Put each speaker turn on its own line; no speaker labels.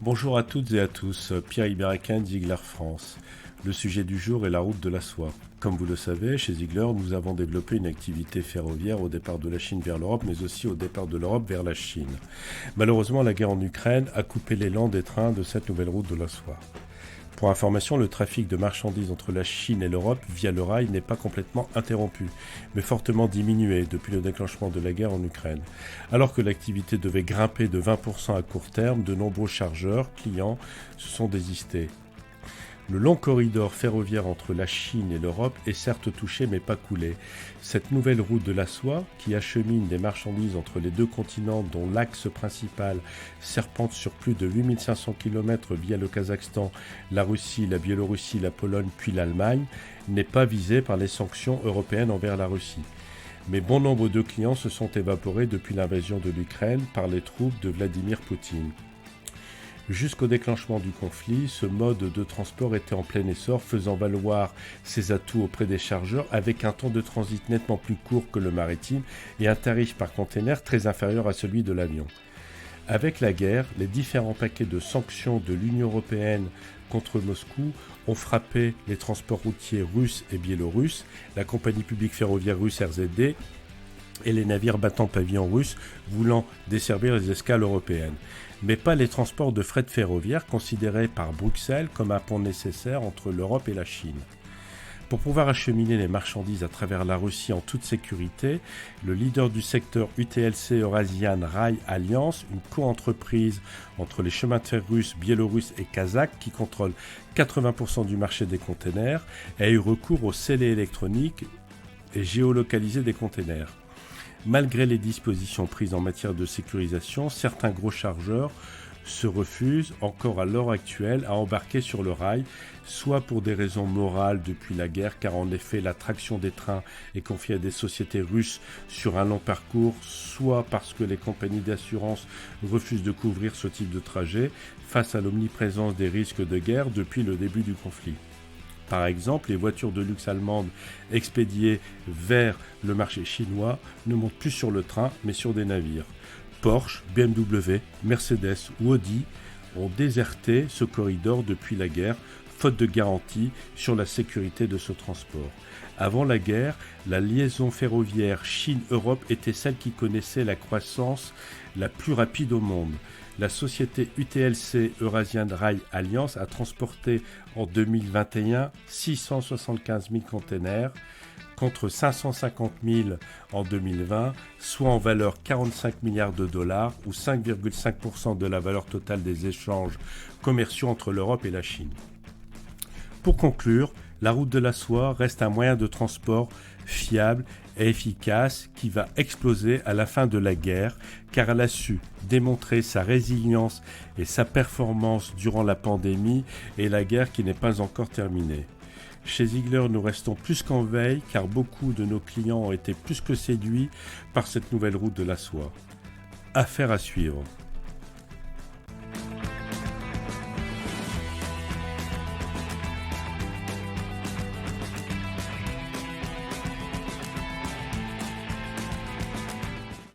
Bonjour à toutes et à tous, Pierre Iberakin, Ziegler France. Le sujet du jour est la route de la soie. Comme vous le savez, chez Ziegler, nous avons développé une activité ferroviaire au départ de la Chine vers l'Europe, mais aussi au départ de l'Europe vers la Chine. Malheureusement, la guerre en Ukraine a coupé l'élan des trains de cette nouvelle route de la soie. Pour information, le trafic de marchandises entre la Chine et l'Europe via le rail n'est pas complètement interrompu, mais fortement diminué depuis le déclenchement de la guerre en Ukraine. Alors que l'activité devait grimper de 20% à court terme, de nombreux chargeurs, clients, se sont désistés. Le long corridor ferroviaire entre la Chine et l'Europe est certes touché mais pas coulé. Cette nouvelle route de la soie, qui achemine des marchandises entre les deux continents dont l'axe principal serpente sur plus de 8500 km via le Kazakhstan, la Russie, la Biélorussie, la Pologne puis l'Allemagne, n'est pas visée par les sanctions européennes envers la Russie. Mais bon nombre de clients se sont évaporés depuis l'invasion de l'Ukraine par les troupes de Vladimir Poutine. Jusqu'au déclenchement du conflit, ce mode de transport était en plein essor, faisant valoir ses atouts auprès des chargeurs avec un temps de transit nettement plus court que le maritime et un tarif par container très inférieur à celui de l'avion. Avec la guerre, les différents paquets de sanctions de l'Union européenne contre Moscou ont frappé les transports routiers russes et biélorusses, la compagnie publique ferroviaire russe RZD et les navires battant pavillon russe voulant desservir les escales européennes. Mais pas les transports de fret ferroviaire considérés par Bruxelles comme un pont nécessaire entre l'Europe et la Chine. Pour pouvoir acheminer les marchandises à travers la Russie en toute sécurité, le leader du secteur UTLC Eurasian Rail Alliance, une co-entreprise entre les chemins de fer russes, biélorusses et kazakhs qui contrôle 80% du marché des containers, a eu recours au scellé électronique et géolocalisé des containers. Malgré les dispositions prises en matière de sécurisation, certains gros chargeurs se refusent encore à l'heure actuelle à embarquer sur le rail, soit pour des raisons morales depuis la guerre, car en effet la traction des trains est confiée à des sociétés russes sur un long parcours, soit parce que les compagnies d'assurance refusent de couvrir ce type de trajet face à l'omniprésence des risques de guerre depuis le début du conflit. Par exemple, les voitures de luxe allemandes expédiées vers le marché chinois ne montent plus sur le train, mais sur des navires. Porsche, BMW, Mercedes ou Audi ont déserté ce corridor depuis la guerre, faute de garantie sur la sécurité de ce transport. Avant la guerre, la liaison ferroviaire Chine-Europe était celle qui connaissait la croissance la plus rapide au monde. La société UTLC Eurasian Rail Alliance a transporté en 2021 675 000 containers contre 550 000 en 2020, soit en valeur 45 milliards de dollars ou 5,5% de la valeur totale des échanges commerciaux entre l'Europe et la Chine. Pour conclure, la route de la soie reste un moyen de transport fiable et efficace qui va exploser à la fin de la guerre car elle a su démontrer sa résilience et sa performance durant la pandémie et la guerre qui n'est pas encore terminée. Chez Ziegler, nous restons plus qu'en veille car beaucoup de nos clients ont été plus que séduits par cette nouvelle route de la soie. Affaire à suivre.